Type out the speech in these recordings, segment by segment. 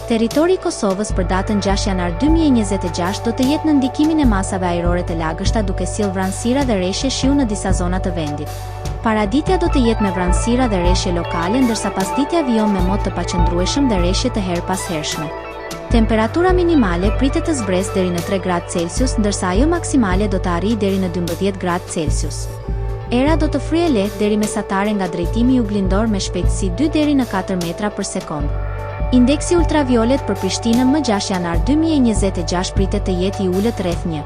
Territori i Kosovës për datën 6 janar 2026 do të jetë në ndikimin e masave ajrore të lagështa duke sjellë vranësira dhe rreshje shiu në disa zona të vendit. Paraditja do të jetë me vranësira dhe rreshje lokale, ndërsa pasditja vijon me mod të paqëndrueshëm dhe rreshje të her pas hershme. Temperatura minimale pritet të zbresë deri në 3 gradë Celsius, ndërsa ajo maksimale do të arrijë deri në 12 gradë Celsius. Era do të fryejë lehtë deri mesatare nga drejtimi juglindor me shpejtësi 2 deri në 4 metra për sekond. Indeksi ultraviolet për Prishtinën më 6 janar 2026 pritet të jetë i ulët rreth 1.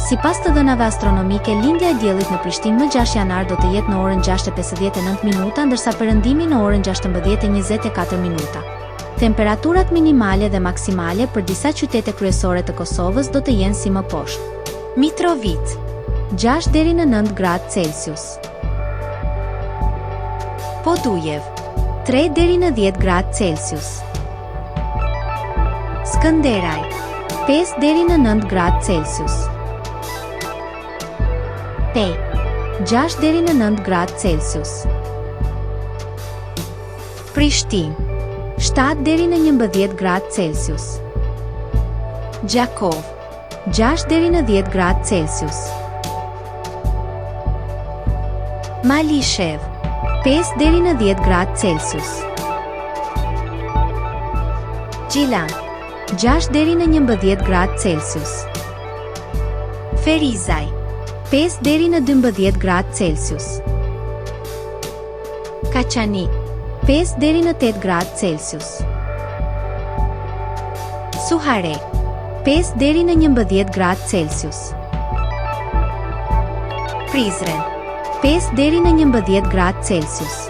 Sipas të dhënave astronomike, lindja e diellit në Prishtinë më 6 janar do të jetë në orën 6:59 minuta, ndërsa perëndimi në orën 16:24 minuta. Temperaturat minimale dhe maksimale për disa qytete kryesore të Kosovës do të jenë si më poshtë. Mitrovica 6 deri në 9 gradë Celsius. Podujev 3 deri në 10 gradë Celsius. Skënderaj 5 deri në 9 gradë Celsius. Pej 6 deri në 9 gradë Celsius. Prishtinë 7 deri në 11 gradë Celsius. Gjakov 6 deri në 10 gradë Celsius. Malishev 5 deri në 10 gradë Celsius. Gjilan 6 deri në 11 gradë Celsius. Ferizaj 5 deri në 12 gradë Celsius. Kaçani 5 deri në 8 gradë Celsius. Suhare 5 deri në 11 gradë Celsius. Prizren 5 deri në 11 gradë Celsius.